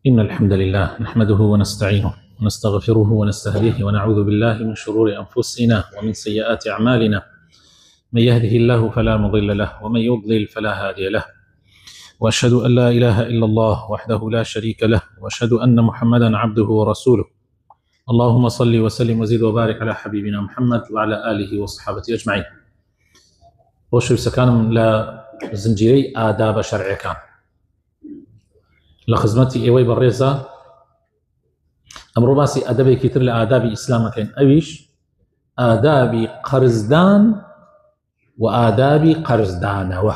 إن الحمد لله نحمده ونستعينه ونستغفره ونستهديه ونعوذ بالله من شرور أنفسنا ومن سيئات أعمالنا. من يهده الله فلا مضل له ومن يضلل فلا هادي له، وأشهد أن لا إله إلا الله وحده لا شريك له، وأشهد أن محمدا عبده ورسوله. اللهم صل وسلم وزد وبارك على حبيبنا محمد وعلى آله وصحابته أجمعين. وشو كان لا زنجيري آداب شرعي كان لخدمتي ايوي بالريزة امرو باسي ادبي كتير لآداب اسلام كان اويش آداب قرزدان وآداب قرزدانوة.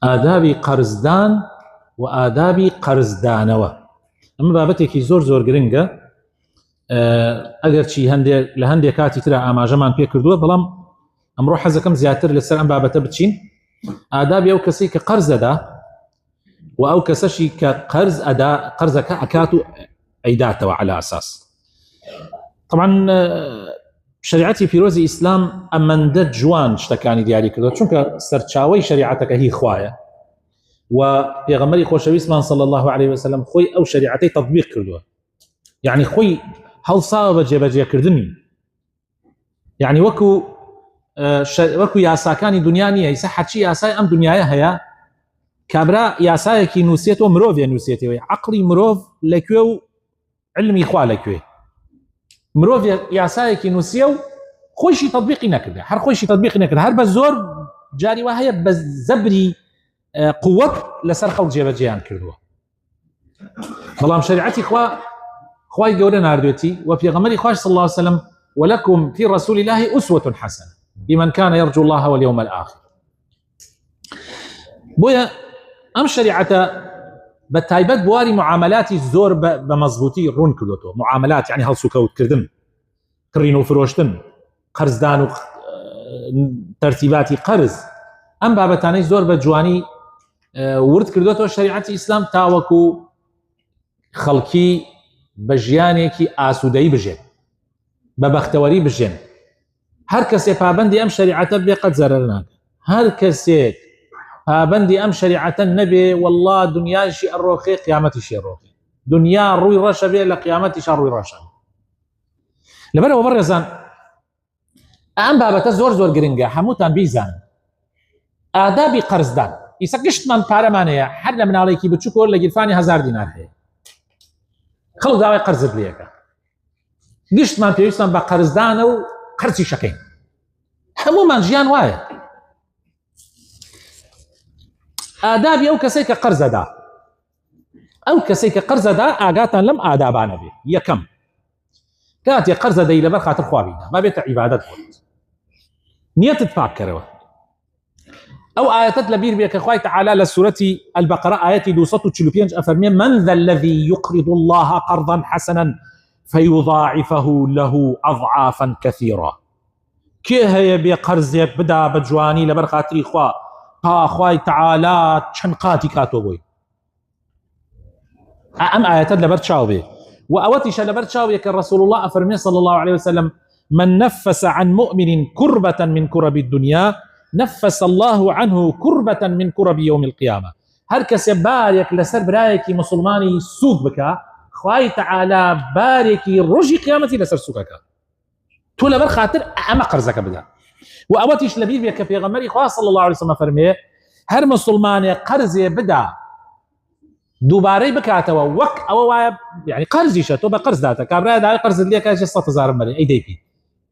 آداب قرزدان وآداب قرزدانوة اما بابتي كي زور گرنگا اگر چی هندي لهندي كاتي ترى اما جمان بي كردوه بلام امرو حزكم زياتر لسر ام بابته بتشين آداب يو كسي كقرز دا وأو كسشي كقرز أداء قرز كأكاتو عيداته على أساس. طبعا شريعتي في روزي إسلام أمندت جوان اشتكاني ديالي كذا شونك سرچاوي شريعتك هي خوايا وبيغمري خوشوي اسمان صلى الله عليه وسلم خوي أو شريعتي تطبيق كردوه، يعني خوي هل صاب بجي كردني يعني وكو ياساكاني دنيانية يسحت شي ياساي أم دنيايا هيا كابرا ياسايكي نوسيتو مروف نوسيتي عقلي مروف لكيو علمي خوا لكيو مروف ياسايكي نوسيو خوشي تطبيقي نكده هر خوشي تطبيقي نكده هر بزور جاري وهي بزبري قوة لسر خلق جيبجيان كردوه. بلام شريعتي خواي قولنا ناردوتي وفي غمري خواش صلى الله عليه وسلم ولكم في رسول الله أسوة حسنة بمن كان يرجو الله واليوم الآخر. بويا ام شريعته بتايبت بواري معاملاتي الزور بمزبوطي رون كردوتو معاملات يعني هلسو كوت كردن كرينو فروشتن قرزدان ترتيباتي قرز ام بابتاني زور بجواني ورد كردوتو شريعتي اسلام تاوكو خلقي بجيانيكي آسودي بجين ببختوري بجين هر كسي پابندي ام شريعته بقد زررناك هر كسي بندي ام شريعه النبي والله دنيا شيء الروخي قيامتي شيء الروخي دنيا روي رشبه لقيامتي شر روي رشبه لبره وبرزان ام بابته زور گرنگا حموتان بيزان آداب قرزدان يسقشت من بارمانيا حد من عليكي بتشكو ولا جلفاني 1000 دينار هي خلو داوي قرض ليك قشت من بيوسن بقرزدان او قرضي شقين حموما جيان واي آداب أو كسيك قرز دا أو كسيك قرز دا آقاتا لم آدابانا به يكم كانت قرز دا إلى برخات الخوابينا ما بيت عبادات قلت نية تفكروا أو آيات لبير بيك أخوي تعالى لسورة البقرة آياتي دوسطو تشلوبينج أفرمي من ذا الذي يقرض الله قرضا حسنا فيضاعفه له أضعافا كثيرة كي هي بقرز بدا بجواني لبرخات الإخوة أخوي تعالى شنقاتي كاتوبوي أم آيات لبرت شاوبي وأوتش لبرت شاوبي كالرسول الله أفرمي صلى الله عليه وسلم من نفس عن مؤمن كربة من كرب الدنيا نفس الله عنه كربة من كرب يوم القيامة. هركس بارك لسر برايكي مسلماني سوق بك أخوي تعالى باركي رجي قيامتي لسر سوقك تولا برخاطر أما قرزك بدا وأوتش لبيب يا كفي غمري خاص صلى الله عليه وسلم فرميه هر مسلمان قرزي بدا دوباري بكاتوا وك او يعني قرزي شتو بقرز داتا كابرا دا قرز ليك 6000 ملي اي دي بي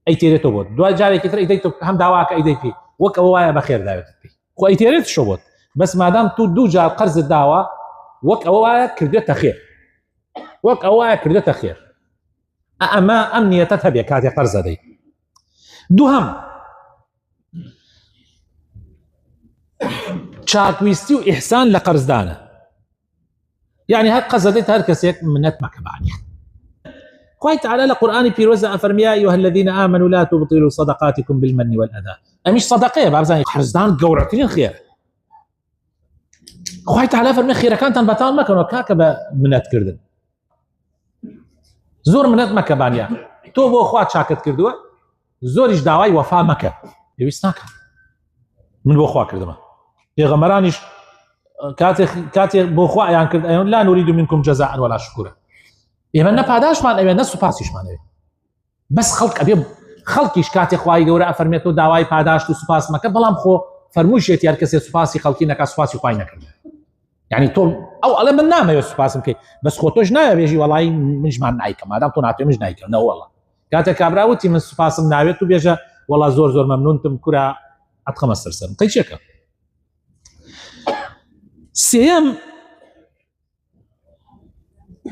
اي تيريتو بود دو جاري كتر اي ديتو هم دواك اي دي بي وك او بخير دايت خو اي تيريت شوبوت بس ما دام تو دو جار قرز الدعوه وك او كردت خير وك او كردت خير اما امنيه تذهب يا كاتي قرز دي دوهم چاکویستی و احسان لقرزدانه يعني هر قصدت هر كسيك منت مكبانيا خوي تعالى القرآن في روزة أفرمي أيها الذين آمنوا لا تبطلوا صدقاتكم بالمن والأذى أمش صدقية بعرزاني قرزدان قورعتين خير خوي تعالى أفرمي خير كانت بطال مكان وكاكب منت كردن زور منت مكبانيا تو بو خوات شاكت كردوا زورش داواي وفا مكة يويستاك من بو خوا كردما پیغمبرانش کاتێ بۆ خوایان کرد ئەیان لا نورید منکم جەزاء ولا شکورا ئێمە نە پاداشمان ئەوێ نە سوپاسیشمان ئەوێ بەس خەڵک ئەبێ خەڵکیش کاتێ خوای گەورە ئەفەرمێتەوە داوای پاداشت و سوپاس مەکە بەڵام خۆ فەرمووشێت یار کەسێ سوپاسی خەڵکی نەکا سوپاسی خوای نەکرد یعنی تۆ ئەو ئەڵێ من نامەوێت سوپاسم بکەیت بەس خۆ تۆش نایەوێژی وەڵی منشمان نایکەم مادام تۆ ناتوێ منش نایکەم نەوەڵە کاتێک کابراوتی من سوپاسم ناوێت و بێژە وەڵا زۆر مەمنونتم کورا ئەتخەمە سەرسەرم قەی چێکە سێەم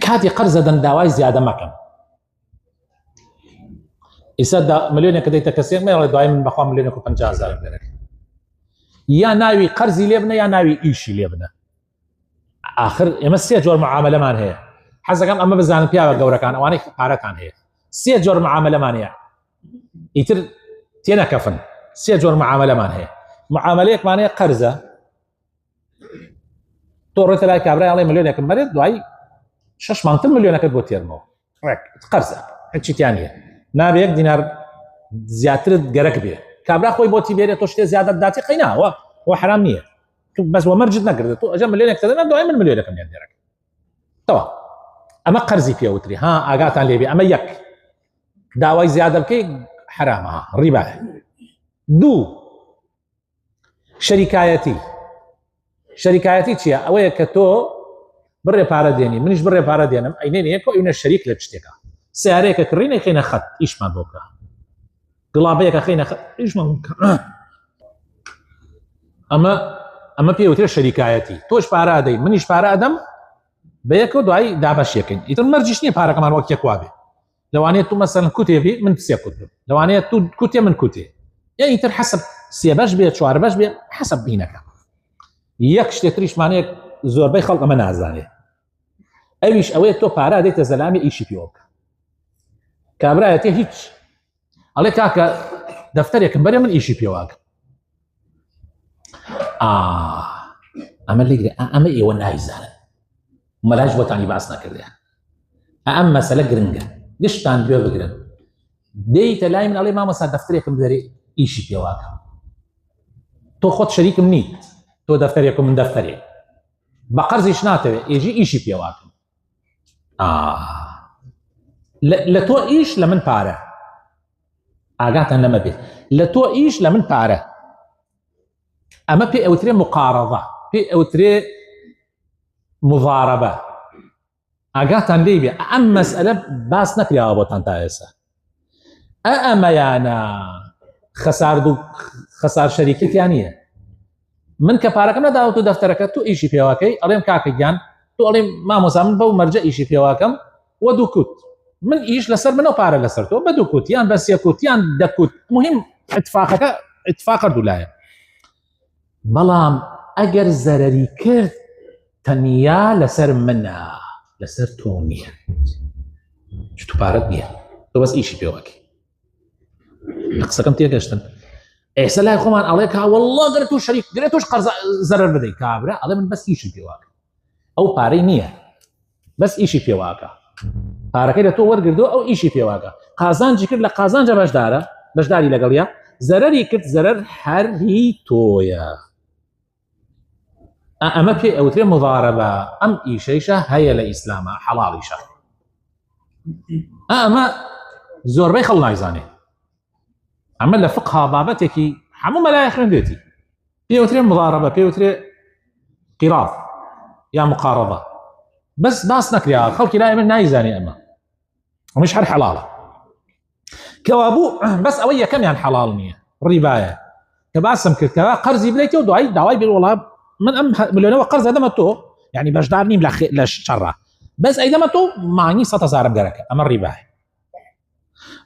کاتی قەرزە دەن داوای زیادە مەکەم ئێستا ملیۆنێکە دەیتە کەسێک مێڵێ دوای من بەخوا ملیۆنێک و 50,000 بێرێک یا ناوی قەرزی لێ بنە یا ناوی ئیشی لێ بنە آخر ئێمە سێ جۆر معاملەمان هەیە حەزەکەم ئەمە بزانن پیاوە گەورەکان ئەوانەی پارەکان هەیە سێ جۆر معاملەمان هەیە ئیتر تێنەکەفن سێ جۆر معاملەمان هەیە معاملەیەکمان هەیە قەرزە تۆ ڕێتە لای کابرای ئەڵێ ملیۆنێکم بەرێت دوای 6 مانگتر ملیۆنەکەت بۆ تێرمەوە قەرزە هیچی تیان نییە نابێ 1 دینار زیاترت گەرەک بێ کابرا خۆی بۆتی بێرێت تۆ شتێ زیادەت داتی قەیناوە ئەوە حرام نییە بەس وەمەرجت نەکردێت تۆ ئەجە ملیۆنێک تەدەنا دوای من ملیۆنەکەم لێ دێرەکە تەوا ئەمە قەرزی پێوتری ها ئاگاتان لێبێ ئەمە یەک داوای زیادە بکەی حرامە ڕیبایە دوو شەریکایەتی چییە ئەوەیە کە تۆ بڕێ پارە دێنی منیش بڕێ پارە دێنم ئەینێنەیەکۆ ئەوینە شەریک لە شتێکە سیارەیەکە کڕینە خێنە خەت ئیشمان بۆ بکە گڵابەیەکە خێنە خەت ئیشمان ئەمە پێوترێ شەریکایەتی تۆش پارە دەی منیش پارە ئەدەم بەیەکەوە دوای دابەشیەکەین ئیتر مەرجیش نییە پارەکەمان وەک یەکوا بێ لەوانەیە تو مەسەلەن کوتێبی من سێ کوت بم لەوانەیە تو کوتێ من کوتێ یا ئیتر حەسب سێ بەش بێ چوار بەش بێ حەسب بینەکە یەک شتێتریشمانەیە زۆربەی خەڵک ئەمە نازانێ ئەویش ئەوەیە تۆ پارە دەیتە زەلامی ئیشی پێوە بکە کابرایەتێ هیچ ئەڵێ کاکە دەفتەرێکم بەرێ من ئیشی پێواکە ئەمە لێگرێ ئەمە ئێوە نایزانن مەلاش بۆتانی باس نەکردێ ئەم مەسەلە گرنگە گشتان گوێ بگرن دەیتە لای من ئەڵێ مامەسا دەفتەرێکم دەرێ ئیشی پێواکە تۆ خۆت شەریکم نیت تۆ دەفتەرێکم من دەفتەرێک بە قەرزیش ناتەوێ ئێژی ئیشی پێواکەم لە تۆ ئیش لە من پارە ئاگاتان لەمە بێت لە تۆ ئیش لە من پارە ئەمە پێ ئەوترێ مقارەضە پێ ئەوترێ مضاربە ئاگاتان لێ بێ ئەم مەسئلە باس نەکراوە بۆتان تا ئێستا ئەمەیانە خەسار شەریکیتیان نییە من کە پارەکەم نەداوە و دەفتەرەکە تو ئیشی پێواکەی ئەڵێم کاکە گیان تو ئەڵێم مامۆسا من بەو مەرجە ئیشی پێواکەم وە دوو کوت من ئیش لەسەر منەوە پارە لەسەر تۆ بە دوو کوت یان بە سێ کوت یان دەکوت مهم اتفاقەکە اتفاق دوولایە بەڵام ئەگەر زەرەری کرد تەنیا لەسەر منە لەسەر تۆ نییە تو پارەت نییە تۆ بەس ئیشی پێواکەی قسەکەم تێگەشتن ئێستا لای خۆمان ئەڵێ کا وەڵڵا گەرە تۆ شەریک گەرە تۆش قەرز زەرەر بدەیت کابرا ئەڵێ من بەس ئیشی پێواکە ئەو پارەی نییە بەس ئیشی پێواکە پارەکەی لە تۆ وەرگردو ئەو ئیشی پێواکە قازانجی کرد لە قازانجە بەشداری لەگەڵیا زەرەری کرد زەرەر هەری تۆیە ئەمە پێ ئەوترێ مضاربە ئەم ئیشەیشە هەیە لە ئیسلامە حەڵاڵیشە ئەمە زۆربەی خەڵ نایزانێ ئەمە لە فقها بابەتێکی هەموو مەلای خوێندێتی پێوترێ مضاربە پێوترێ قیراض یا مقارضە بەس باس نەکریا خەڵکی لای من نایزانێ ئەمە ئەمەش هەر حەڵاڵە کەوا بوو بەس ئەوەی یەکەمیان حەڵاڵ نییە ڕیبایە کە باسم کرد کەوا قەرزی بڵێتەوە دوای داوای بێ وەڵا من ئەم ملیۆنەوە قەرز ئەدەمە تۆ یعنی بەشدار نیم لە شەڕە بەس ئەیدەمە تۆ مانگی 100,000 گەرەکە ئەمە ڕیبایە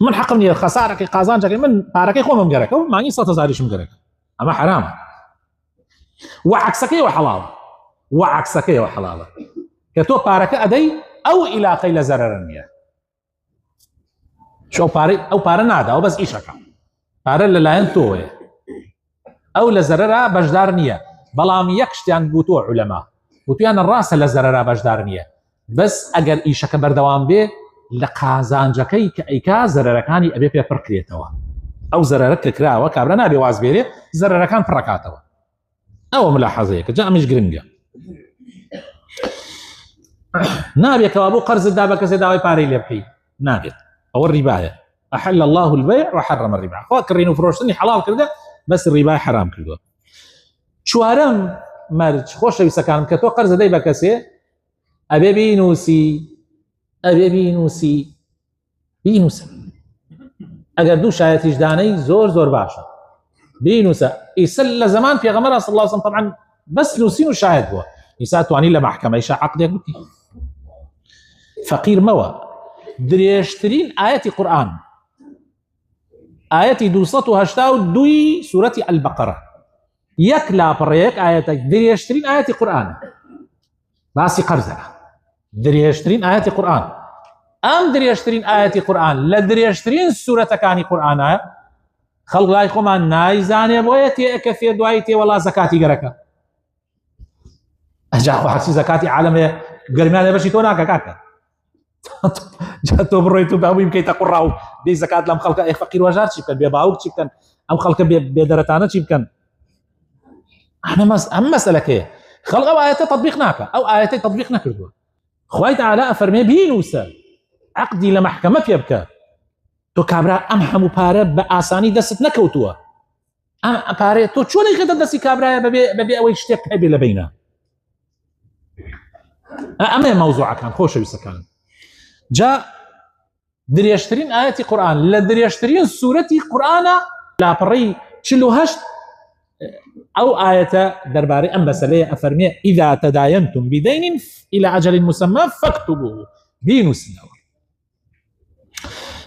من حەقم نییە خەسارەکەی قازانجەکەی من پارەکەی خۆمم گەرەکە و مانگی 100,000شم گەرەکە ئەمە حرامە وعکسەکەیەوە حەڵاڵە کە تۆ پارەکە ئەدەی ئەو ئیلاقەی لە زەرەرە نییە ئەو پارە نادا و بەس ئیشەکە پارە لەلایەن تۆیە ئەو لە زەرەرە بەشدار نییە بەڵام یەک شتیان گوتووە عولەما گوتویانە ڕاستە لە زەرەرە بەشدار نییە بەس ئەگەر ئیشەکە بەردەوام بێ لە قازانجەکەی کە ئەیکا زەرەرەکانی ئەبێ پێ پڕکرێتەوە ئەو زەرەرە کراوە کابرا نابێ واز بێرێ زەرەرەکان پڕەکاتەوە ئەوە ملاحەزەیەکە جا ئەمیش گرنگە نابێتەوە بۆ قەرزدا بە کەسێ داوای پارەی لێ بکەی نابێت ئەوە ڕیبایە أحل الله البيع وحرم الربا خوا کڕین و فرۆشتنی حەڵال کردە بەس ڕیبای حرام کردووە چوارەم مەرج خۆشەویستەکانم کە تۆ قەرز دەدەی بە کەسێ ئەبێ بینووسە ئەگەر دوو شایەتیش دانەی زۆر باشە بینووسە ئیسا لە زەمان پێغەمبەر صلی الله علیه وسلم طبعا بەس نووسین و شایەت بووە ئیسا توانی لە مەحکەمەیشا عەقدێک بکەی فەقیر مەوە درێژترین ئاەتی قورئان ئاەتی 282 سورەتی البەقەرە یەک لاپەڕەیەک ئاەتە درێژترین ئاەتی قورئانە باسی قەرزەکە درێژترین ئاەتی قورئان ئەم درێژترین ئاەتی قورئان لە درێژترین سورەتەکانی قورئانە خەڵک لای خۆمان نایزانێ بۆیە تێئەکە فێ دوایی تێوەڵا زەکاتی گەرەکە ئەجا خۆ حەقی زەکاتی عالەمێ گەرمیانێ بەشی تۆ ناکە کاکە تۆ بڕۆیت و باوی بکەیتە قوڕا و دەی زەکات لەم خەڵکە ئێ فەقیر وەژار چی بکەن بێ باوک چی بکەن ئەم خەڵکە بێدەرەتانە چی بکەن ئەم مەسەلەکەیە خەڵک ئەو ئاەتە تەطبیق ناکە ئەو ئاەتەی تەطبیق نەکردووە خوای تەعالا ئەفەرمێ بینووسە عەقدی لە مەحکەمە پێ بکە تۆ کابرا ئەم هەموو پارە بە ئاسانی دەست نەکەوتووە ئەم پارەیە تۆ چۆن خێتە دەستی کابرایە بەبێ ئەوەی شتێک هەبێ لە بینە ئەمە مەوزوعەکان خۆشەویستەکان جا درێژترین ئاەتی قورئان لە درێژترین سورەتی قورئانە لاپەڕەی 48 ئەو ئاەتە دەربارەی ئەم مەسەلەیە ئەفەرمێ ئیذا تەداینتم بدەین إلى أجل مسمى فاكتبوه بینووسنەوە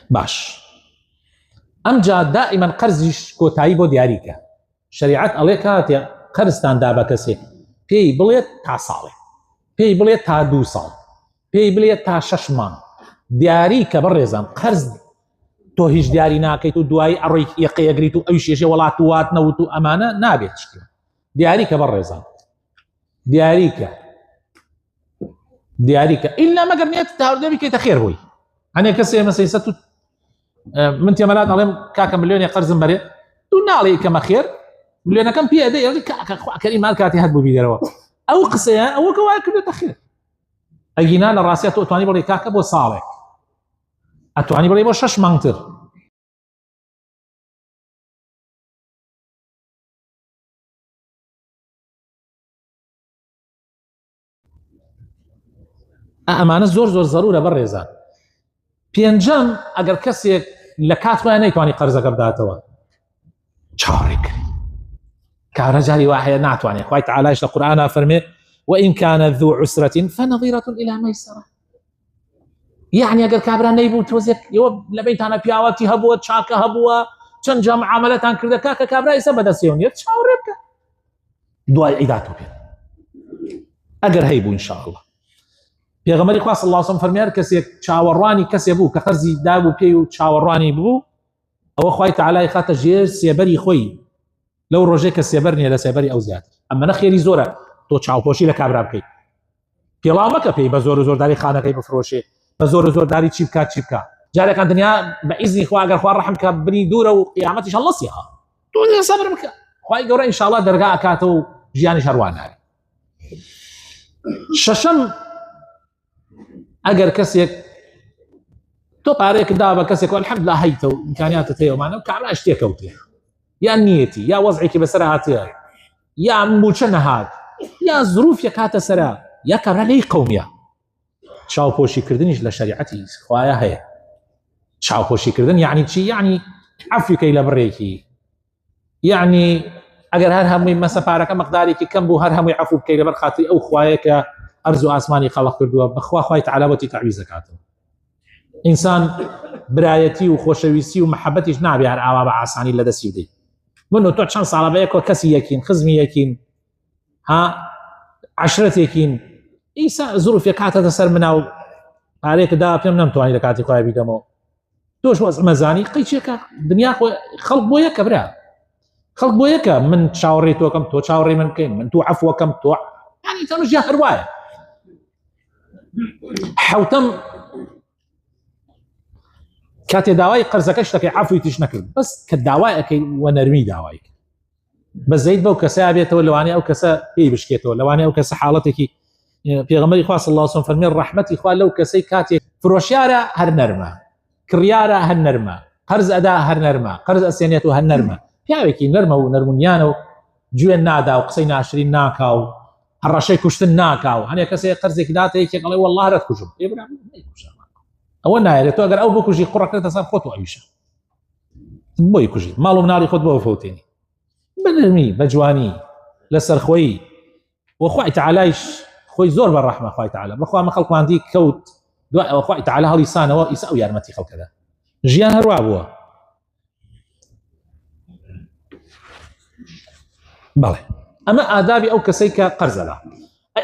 باش ئەمجا دائما قەرزیش کۆتایی بۆ دیاریکە شریعەت ئەڵێ کاتێ قەرزتاندا بە کەسێ پێی بڵێت تا ساڵێ پێی بڵێت تا 2 ساڵ پێی بڵێت تا 6 مانگ دیاری کە بەڕێزان قەرز تۆ هیچ دیاری ناکەیت و دوای ئەڕۆی یەقەیەگریت و ئەوی شێژێ وڵات و وات نەوت و ئەمانە نابێت شتێ دیاری کە بەڕێزان دیاریکە ئیلا مەگەر نێت تاوردە بکەیتە خێر بووی هەنێ کەسێ مەسەیسەت و من تێمەلات ئەڵێم کاکە ملیۆنێ قەرزم بەرێ دوو ناڵێ کەمە خێر ملیۆنەکەم پێ ئەدەی ئەڵێ کاکە خواکەری مال کاتی هەت بوو بیدەرەوە ئەو قسەیە ئەوە کە وای کردێتە خێر ئەگینا لە ڕاستیە تۆ ئەتوانی بڵێ کاکە بۆ ساڵێک ئەتوانی بڵێ بۆ 6 مانگتر ئەمانە زۆر زەرورە بەڕێزان پێنجەم ئەگەر کەسێک لە کاتوایە نەیتوانی قەرزەکە بداتەوە چاڕێک کارە جاری واحەیە ناتوانێت خوای تەعالایش لە قورئانە فەرمێ وإن كان ذو عسرة فنظيرة إلى ميسرة يعني ئەگەر کابرا نەیبوو تۆزێک ئێوە لە بینتانە پیاوەتی هەبووە چاکە هەبووە چەند جا معاملەتان کردە کاکە کابرا ئێستا بەدەستێ نیێت چاوەڕێ بکە دوای عیدات و پێ ئەگەر هەیبوو ئینشاءالله پێغەمبەری خوا صلی الله علیه و سلم فەرمیار کەسێک چاوەڕوانی کەسێ بوو کە قەرزی دابوو پێی و چاوەڕوانی بوو ئەوە خوای تەعالای خاتە ژێر سێبەری خۆی لەو ڕۆژێک کە سێبەر نییە لە سێبەری ئەو زیاتر ئەمە نەخێری زۆرە تۆ چاوپۆشی لە کابرا بکەیت پێڵاو مەکە پێی بە زۆر داری خانەکەی بفرۆشێ بە زۆر داری چی بکات جارێکان دنیا بە ئیزنی خوا ئەگەر خوا ڕەحم کە بنی دوورە و قیامەتیش هەڵەسیها تۆ سەبر بکە خوای گەورە ئینشاءالله دەرگا ئەکاتەوە و ژیانیش هەروان نارێ شەشەم ئەگەر کەسێک تۆ پارەیەک دا بە کەسێک الحەمدولله هەیتە و ئیمکانیاتت هەیەوانە و کابرا شتێکەوتێ یا نیەتی یا وەزعێکی بەسەر هاتیە یا موچە نەهات یا زروفێک هاتە سەرا یا کابرا لەی قەومیە چاوپۆشیکردنیش لە شەریعەتی خوایە هەیە چاوپۆشیکردن یعنی چی یعنی عەفویکەی لە بڕێکی یعنی ئەگەر هەر هەمووی مەسە پارەکە مەقدارێکی کەم بوو هەر هەمووی عەفو بکەی لەبەر خاتری ئەو خوایە کە ئەرز و ئاسمانی خەڵق کردووە بەخوا خوای تەعالا بۆتی تعویز دەکاتەوە ئینسان برایەتی و خۆشەویستی و محەبەتیش نابێ هەر ئاوا بە ئاسانی لە دەستی بدەیت من و تۆ چەند ساڵە بەیەکەوە کەسی یەکین خزمی یەکین ها عەشرەتێکین ئیسا زروفێک هاتەتە سەر منا و پارەیەک دا پێم نەمتوانی لە کاتی خۆی بیدەمەوە تۆش وەزمەزانی قەیچێکە دنیا خەڵک بۆ یەکە برا خەڵک بۆ یەکە من چاوەڕێی تۆکەم تۆ چاوەڕێی من بکەین من تو عەفوەکەم تۆ یعنی تەنوش یا هەروایە حەوتەم کاتێ داوای قەرزەکە شتەکەی عەفوی تیش نەکرد بەس کە داوای ئەەکەی وە نەرمی داوای بە زەید بەو کەسە بێتەوە لەوانەیە ئەو کەسە پێی بشکێتەوە لەوانەیە ئەو کەسە حاڵەتێکی پێغەمبەری خوا صلی الله علیه و سلم فەرمی ڕەحمەتی خوا لەو کەسەی کاتێک فرۆشیارە هەر نەرمە، کڕیارە هەر نەرمە، قەرز ئەدا هەر نەرمە، قەرز ئەسێنێت و هەر نەرمە. پیاوێکی نەرمە و نەرمونیانە و گوێن نادا و قسەی ناشرین ناکا و هەڕەشەی کوشتن ناکا و هەنێک کەسێک قەرزێکی داتە یەکێک ئەڵێ وەڵڵا هەرت کوژم، ئەوە نایێت تۆ ئەگەر ئەو بکوژی قوڕەکەتە سەر خۆت و ئەویشە بۆی کوژی ماڵ و مناڵی خۆت بۆ فەوتێنی بە نەرمی بە جوانی لەسەر خۆی وەخوای تەعالایش خۆی زۆر بە ڕەحمە خوای تەعالا بەخوا من خەڵکواندی کەوت دوای ئەوە خوای تەعالا هەڵیسانەوە ئیسا ئەو یارمەتی خەڵکەدا ژیان هەروە بووە. بەڵێ ئەمە ئادابی ئەو کەسەی کە قەرزەدا.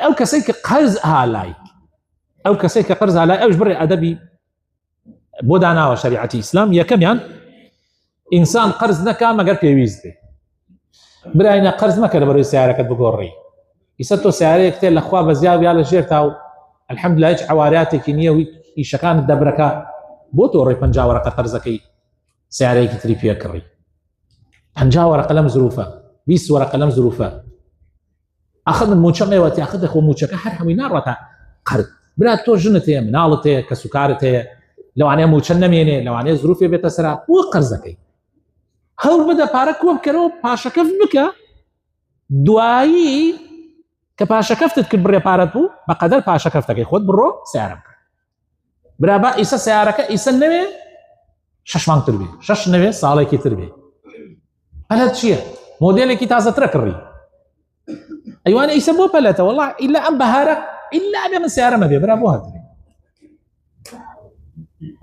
ئەو کەسەی کە قەرز هالای ئەو کەسەی کە قەرز هالای ئەوش بڕێ ئەدەبی بۆ داناوە شەریعەتی ئیسلام. یەکەمیان ئینسان قەرز نەکا مەگەر پێویست بێ. براینە قەرز مەکە لەبەرەوەی سیارەکەت بگۆڕی. ئیسا تۆ سیارەیەک تێ لەخوا بەزیاو یا لە ژێر تا و ئەلحەمدولیلا هیچ عواراتێکی نییە و ئیشەکانت دەبرەکە بۆ تۆ ڕێی 50 وەرەقە قەرزەکەی سیارەیەکی تری پێ کڕی. 50 وەرەقە لەم زروفە 20 وەرەقە لەم زروفە ئاخر من موچەم ئێوەتی ئاخر دەخۆ موچەکە هەر هەمووی ناڕاتە قەرز. برا تۆ ژنت هەیە مناڵت هەیە کە سوکارت هەیە لەوانەیە موچە نەمێنێ لەوانەیە زروفێ بێتە سەرا بۆ قەرزەکەی هەوڵ بدە پارە کۆ بکەرەوە پاشەکەف بکە دوایی کە پاشەکەفتت کرد بڕێ پارەت بوو بەقەدەر پاشەکەفتەکەی خۆت بڕۆ سیارە بکە. برا با ئیسە سیارەکە ئیسە نەوێ 6 مانگ تر بێ 6 نەوێ ساڵێکی تر بێ پەلەت چییە؟ مۆدێلێکی تازەترە کڕی ئەیوانە ئیسە بۆ پەلەتە وەڵڵا ئیلا ئەم بەهارە ئیلا بێ من سیارەمە بێ برا بۆ هەتبێ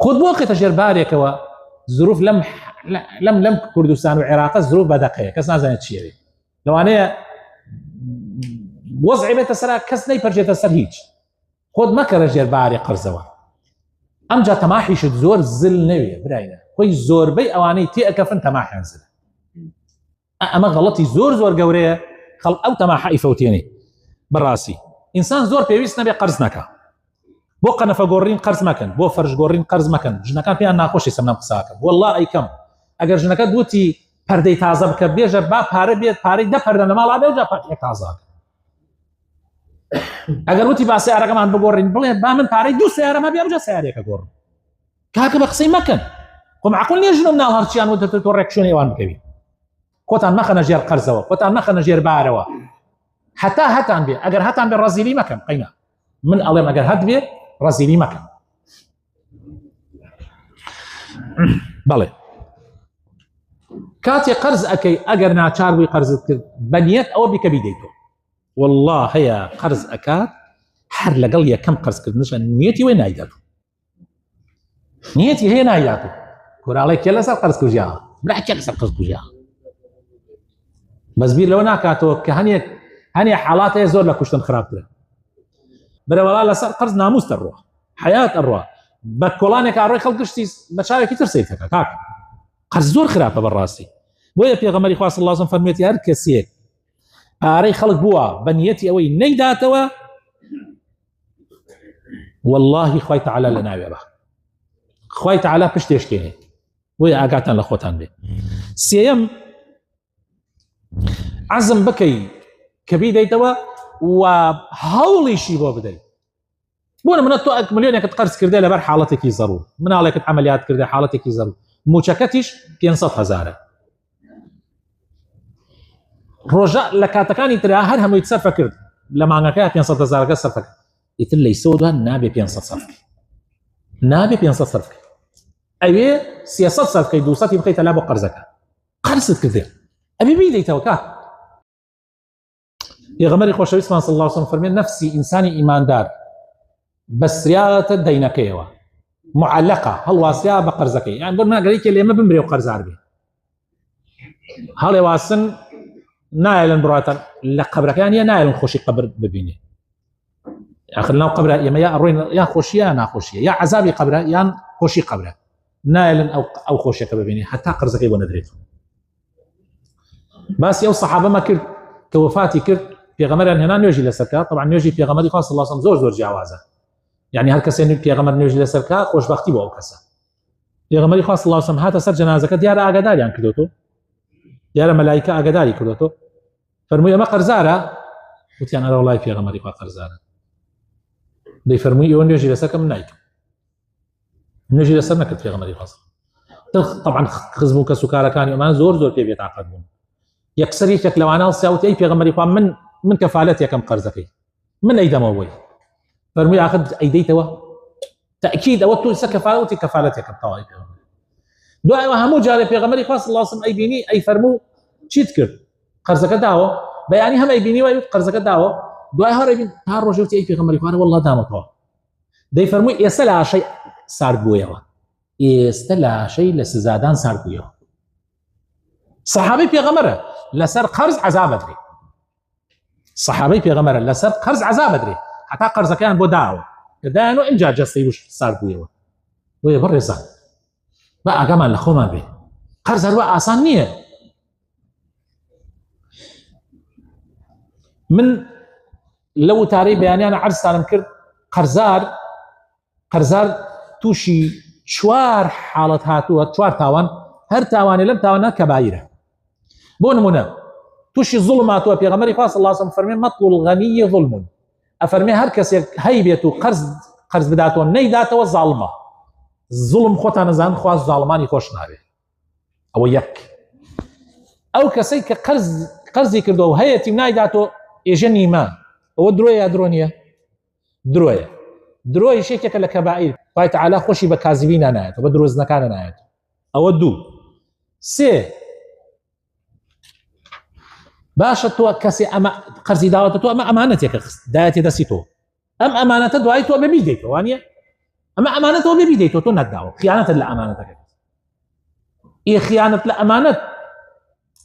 خۆت بۆ قێتە ژێر بارێکەوە زروف لەم کوردستان و عێراق زروف بەدەقەیە کەس نازانێت چییە بێ لەوانەیە وەزعی بێتە سەرا کەس نەیپەرژێتە سەر هیچ خۆت مەکەرە ژێر بارێ قەرزەوە. ئەمجا تەماحیشت زۆر زل نەوێ براینە خۆی زۆربەی ئەوانەی تێ ئەکەفن تەماحیان زل. ئەمە غەڵەتی زۆر زۆر گەورەیە خەڵک ئەو تەماحی فەوتێنێ. بەڕاستی ئینسان زۆر پێویست نەبێ قەرز نەکا. بۆ قەنەفە گۆڕین قەرز مەکەن بۆ فەرش گۆڕین قەرز مەکەن. ژنەکان پێیان ناخۆشی سەمنەم قساکەم وەڵڵا ئەیکەم ئەگەر ژنەکەت وتی پەردەی تازە بکە بێژە با پارە بێت پارەی 10 پەردە لە ماڵا بێ و جا پەردەی تازە ئەگەر وتی با سیارەکەمان بگۆڕین بڵێ با من پارەی 2 سیارەمە بێ بجا سیارێکە گۆڕم کاکە بە قسەی مەکەن خۆ معقول نییە ژنم ناو هەرچیان وتە تۆ ڕێکشوێنی ئەوان بکەوی خۆتان مەخەنە ژێر قەرزەوە خۆتان مەخەنە ژێر بارەوە هەتان بێ ئەگەر هەتان بێ ڕەزیلی مەکەن قەینا من ئەڵێم ئەگەر هەت بێ ڕەزیلی مەکەن. بەڵێ کاتێ قەرز ئەەکەی ئەگەر ناچار بووی قەرزت کرد بەنیەت ئەوە بیکە بیدەیتەوە والله هەیە قەرز ئەکات هەر لەگەڵ یەکەم قەرزکردنشە نیەتی وێ نایداتوە نیەتی هەیە نایداتوە کۆراڵێک کێ لەسەر قەرز کوژیا براکێ لەسەر قەرز کوژیا بەس بیر لەوە ناکاتەوە کە هەنێ حاڵات هەیە زۆر لە کوشتن خراپترە بەرەوەڵا لەسەر قەرز ناموس دەڕوە حیات ئەڕوە بە کۆڵانێک ئاڕۆی خەڵکشتی بە چاوێکی تر سەیرەکە کاک قەرز زۆر خراپە بەڕاستی. بۆیە پێغەمبەری خوا صلی الله علیه و سلم فەرموویەتی هەر کەسێک پارەی خەڵک بووە بە نیەتی ئەوەی نەیداتەوە واللهی خوای تەعالا لە ناوێ بە خوای تەعالا پشتێشکێنێ بۆیە ئاگاتان لە خۆتان بێ. سێیەم عەزم بکەی کە بیدەیتەوە و هەوڵیشی بۆ بدەیت. بۆ نمونە تۆ ملیۆنێکت قەرز کردێ لەبەر حاڵەتێکی زەڕوور مناڵێکت عەمەلیات کردێ حاڵەتێکی زەڕوور موچەکەتیش 500,000 ڕۆژە لە کاتەکانی ترا هەر هەمووی سەرفە کرد لە مانگەکە 500,000 سەرفە کرد ئیتر لەیسەوە دوان نابێ 500 سەرفکەی نابێ 500 سەرفکەی ئەوێ 300 سەرفکەی 200 بخەیتە لا بۆ قەرزەکە قەرزت کردێ ئەبێ بیدەیتەوە کاک. پێغەمبەری خۆشەویستمان صلی الله علیه و سلم فەرمێ نەفسی ئینسانی ئیماندار بەسریاتە دەینەکەیەوە معلقة هەڵواسیا بە قەرزەکەی یان بۆ ناگەرێکی لێمە بمرێ و قەرزار بێ هەڵێ واسن نایلن بڕاتە لە قەبرەکان یا نایلن خۆشی قەبر ببینێ آخر ناو قەبرە ئێمە یا ئەڕۆین یا خۆشیە یا ناخۆشیە یا عەزابی قەبرە یان خۆشی قەبرە نایلن ئەو خۆشیەکە ببینێ هەتا قەرزەکەی بۆ نەدرێتەوە. باسی ئەو سەحابەمە کرد کە وەفاتی کرد پێغەمبەریان هێنا نوێژی لەسەرکە طبعا نوێژی پێغەمبەری خوا صلی الله علیه و سلم زۆر جیاوازە يعني هر کەسێ پێغەمبەر نوێژی لەسەرکە خۆشبەختی بۆ ئەو کەسە. پێغەمبەری خوا صلی الله علیه و سلم هاتە سەر جەنازەکە دیارە ئاگاداریان کردوتەوە دیارە مەلایکە ئاگاداری کردوتەوە فەرمووی ئەمە قەرزارە وتیان ئەرە وەڵای پێغەمبەری خوا قەرزارە دەیفەرمووی ئێوە نوێژی لەسەرکە من نایکەم نوێژی لەسەر نەکرد پێغەمبەری خۆست طبعا خزم و کەس و کارەکانی ئەمان زۆر پێ بێتاقەت بوون یەکسەر یەکێک لەوانە هەڵسیاوتی ئەی پێغەمبەری خوا من کەفالەت یەکەم قەرزەکەی من ئەیدەمەوەی فەرمووی ئاخر ئەیدەیتەوە تأكيد ئەوە تۆ سە کەفالەت یەکەم تەواوی پێغەمبەر دوایەوە هەموو جارێ پێغەمبەری خوا صلی الله علیه و سلم ئەیبینی ئەیفەرموو چیت کرد قەرزەکە داوە بەیانی هەم ئەیبینی وای قەرزەکە داوە دوای هەر ئەیبین تا ڕۆژێوتی ئەی پێغەمبەری خوا والله دامەتەوە دەیفەرمووی ئێستا لاشەی سارد بوویەوە ئێستا لاشەی لە سزادان سارد بوویەوە صحابەی پێغەمبەرە لەسەر قەرز عەزاب ئەدرێ صحابەی پێغەمبەرە لەسەر قەرز عەزاب ئەدرێ حتا قەرزەکەیان بۆ داوە کە دایانەوە ئینجا جەستەی وش سارد بوویەوە وێ بەڕێزان با ئاگامان لە خۆمان بێ قەرز هەروە ئاسان نییە من لەو وتارەی بەیانیانە عەرزتانم کرد قەرزار تووشی 4 حاڵەت هاتووە 4 تاوان هەر تاوانێ لەم تاوانە کەبایرە بۆ نمونە تووشی زوڵم هاتووە پێغەمبەری خوا صلی الله علیه و سلم فەرمێ مەطل الغەنی ظلم ئەفەرمێ هەر کەسێک هەی بێت و قەرز بداتەوە نەیداتەوە زاڵمە زوڵم خۆتان نەزانن خوا زاڵمانی خۆش ناوێ ئەوە یەک ئەو کەسەی کە قەرزی کردەوە و هەیەتی نایداتەوە ئێژە نیمە ئەوە درۆیە یا درۆ نییە درۆیە درۆی شێکێکە لە کەبائیر خوای تەعالا خۆشی بە کاذبین نایەت بە درۆزنەکانە نایەت ئەوە 2 3 باشە تۆ کەسێ ئەمە قەرزی داوەتە تۆ ئەمە ئەمانەتێکە دایەتێ دەستی تۆ ئەم ئەمانەتە دوای تۆ بەبی دەیتەوە وانییە ئەمە ئەمانەتەوە بەبی دەیتەوە تۆ نەتداوە خیانەتت لە ئەمانەتەکە خیانەت لە ئەمانەت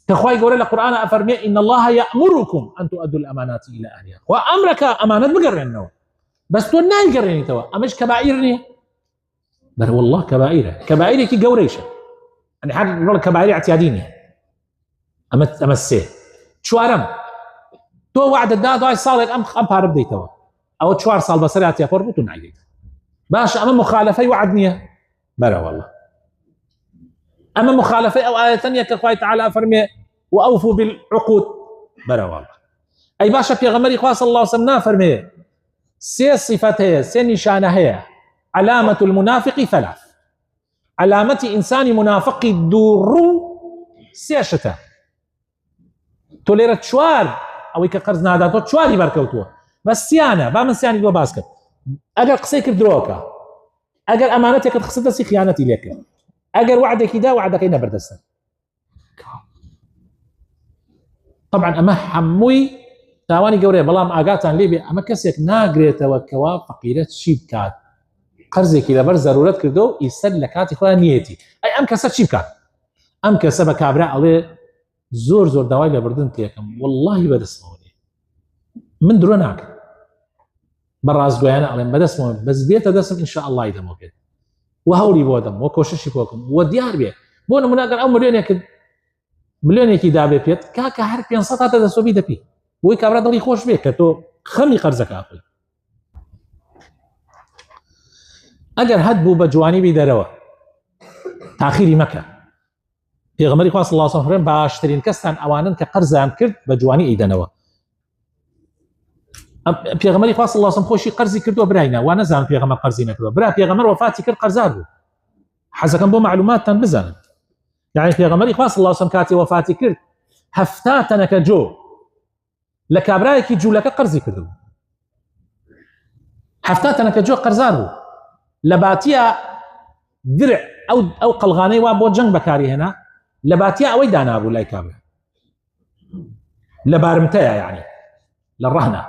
کە خوای گەورە لە قورئانە ئەفەرمێ إن الله يأمركم أن تؤدوا الأمانات إلى أهلها وأمرك ئەمانەت بگەڕێنەوە بەس تۆ نایگەڕێنیتەوە ئەمەش کەبائیر نییە بەر والله کەبائیرێکی گەورەیشە يعني حال كبائر اعتيادي نییە ئەمە 3 4 تۆ وعدە دا دوای ساڵێک ئەم پارە بدەیتەوە ئەوە 4 ساڵ بەسەر هاتیەپۆر بوو تۆ نایدەیت باش ئەمە مخالفەی وعد نییە بەرە والله ئەمە مخالفەی ئەو ئاەتە نییە کە خوای تەعالا فەرمێ وأوفوا بالعقود بەرە والله ئەی باشە پێغەمبەری خوا صلی الله علیه و سلم نافەرمێ 3 صفەت هەیە 3 نیشانە هەیە علامة المنافق 3 علامەتی ئینسانی منافقی دووڕوو 3 شتە تۆ لێرە 4 ئەوەی کە قەرز ناداتەوە 4 بەرکەوتووە بەس سیانە با من سیانی بۆ باس کرد ئەگەر قسەی کرد درۆکە ئەگەر ئەمانەتێکت خست دەستی خیانەتی لێ کرد ئەگەر وعدێکی دا وعدەکەی نەبەردەستە طبعا ئەمە هەمووی تاوانی گەورەیە بەڵام ئاگاتان لێ بێ ئەمە کەسێک ناگرێتەوە کەوا فەقیرە چی بکات قەرزێکی لەبەر زەرورەت کردو و ئیسەر لە کاتی خۆیان نیەتی ئەی ئەم کەسە چی بکات ئەم کەسە بە کابرا ئەڵێ زۆر داوای لەبردن تێکم واللهی بەدەستمەوە من درۆ ناکەم بە ڕازگۆیانە ئەڵێم بەدەستمەوە بەس بێتە دەستم ئینشاء الله دەمەوە بێت و هەوڵی بۆ دەم و کۆششی بۆکەم و دیار بێ بۆ نمونە ئەگەر ئەو ملیۆنێکی دابێ پێت کاکە هەر 500 هاتە دەستۆبی دەپی بۆی کابرا دڵی خۆش بێ کە تۆ خەمی قەرزەکە ئاخۆی ئەگەر هەت بوو بە جوانی بی دەرەوە تاخیری مەکە پێغەمبەری خوا صلی الله علیه و سلم باشترین کەستان ئەوانن کە قەرزیان کرد بە جوانی ئەیدەنەوە پێغەمبەری خوا صلی الله علیه و سلم خۆشی قەرزی کردووە براینا وا نەزانن پێغەمبەر قەرزی نەکردووە برا پێغەمبەر وەفاتی کرد قەرزار بوو حەزەکەم بۆ معلوماتتان بزانن یعنی پێغەمبەری خوا صلی الله علیه و سلم کاتی وەفاتی کرد 70 تەنەکە جۆ لە کابرایەکی جوولەکە قەرزی کردبوو 70 تەنەکە جۆ قەرزار بوو لە باتیە درع ئەو قەڵغانەی وا بۆ جەنگ بەکاری هێنا لە باتیە ئەوەی دانابوو لای کابرا لە بارمتەیە یعنی لە ڕەهنە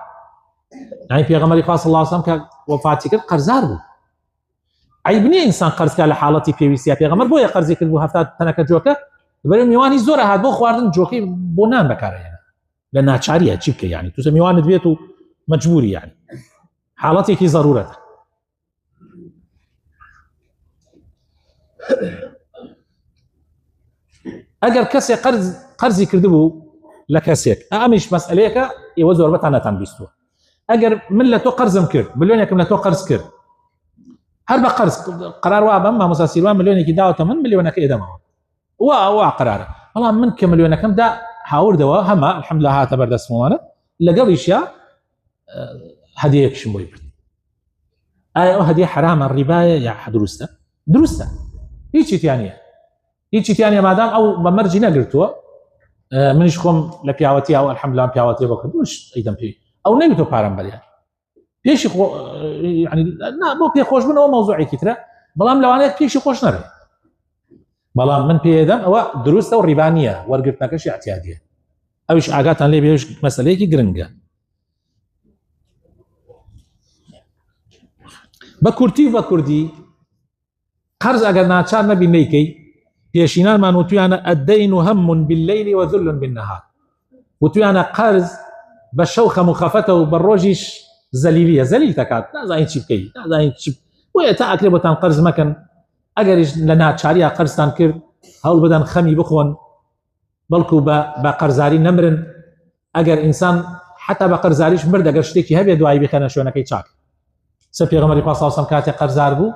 یعنی پێغەمبەری خوا صلی الله علیه و سلم کە وەفاتی کرد قەرزار بوو عیب نییە ئینسان قەرزکە لە حاڵەتی پێویستیە پێغەمبەر بۆیە قەرزی کرد بوو 70 تەنەکە جۆکە بەرەو میوانی زۆر هات بۆ خواردن جۆکەی بۆ نان بەکارهێنا لە ناچاریە چی بکە یعنی تووسە میوانت بێت و مەجبوری یعنی حاڵەتێکی ضرورەتە ئەگەر کەسێک قەرزی کردبوو لە کەسێک ئەمیش مەسئلەیەکە ئێوە زۆر بەتانەتان بیستووە ئەگەر من لە تۆ قەرزم کرد ملیۆنێکم لە تۆ قەرز کرد هەر بە قەرز قەرار وا بەم مامۆستا سیروان ملیۆنێکی داوەتە من ملیۆنەکە ئێدەمەوە وا قەرارە بەڵام من کە ملیۆنەکەمدا هاوردەوە هەمە الحەمدولله هاتە بەردەستمەوەوانە لەگەڵیشیا هەدیەیەکشم بۆی برد ئایا ئەو هەدیە حرامە ڕیبایە یا دروستە هیچی تیانە مادام ئەو بە مەرجی نەگرتووە منیش خۆم لە پیاوەتی ئەو ئەلحەمدولیلا پیاوەتی بۆ کردوش ئەیدەم پێی ئەو نەیوتۆ پارەم بەریان پێشی ینی بۆ پێخۆشبوونەوە مەوزوعێکی ترە بەڵام لەوانەیە پێشی خۆش نەڕێ بەڵام من پێدەم ئەوە دروستە و ڕیبا نییە وەرگرتنەکەشی احتیاجیە ئەویش ئاگاتان لێ بێش مەسەلەیەکی گرنگە بە کوردی قەرز ئەگەر ناچار نەبی نەیکەی پێشینانمان وتویانە ئەدەین و هەم باللەیل وذل بالنهار وتویانە قەرز بە شەو خەم و خەفەتە و بە ڕۆژیش زەلیلیە زەلیل دەکات نازانین چی بکەی نازانین چی بۆیە تا ئەکرێ بۆتان قەرز مەکەن ئەگەریش لە ناچاریە قەرزتان کرد هەوڵ بدەن خەمی بخۆن بەڵکو بە قەرزاری نەمرن ئەگەر ئینسان حتا بە قەرزاریش مرد ئەگەر شتێکی هەبێ دوایی بخەنە شوێنەکەی چاک سە پێغەمبەری خوا صلی الله علیه و سلم کاتێک قەرزار بوو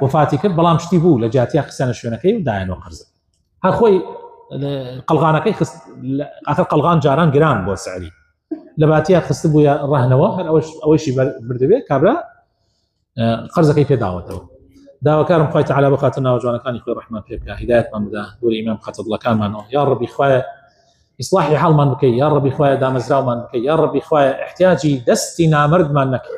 وفاتی کرد بەڵام شتی بوو لە جیاتیا خستەنە شوێنەکەی و دایانەوە قەرز هەر خۆی قەڵغانەکەی خست ئاخر قەڵغان جاران گران بۆ سعری لە باتیا خست بووە ڕەهنەوە هەر ئەوەشی بردەبێت کابرا قەرزەکەی پێداوەتەوە داواکارم خوای تعالی بە خاتر ناو جوانەکانی خۆی ڕەحمان پێ بکە هیدایەتمان بدا دووری ئیمان بخاتە دڵەکانمانەوە یا ڕەبی خوایە ئیصلاحی حاڵمان بکەی یا ڕەبی خوایە دامەزراومان بکەی یا ڕەبی خوایە احتیاجی دەستی نامردمان نەکەی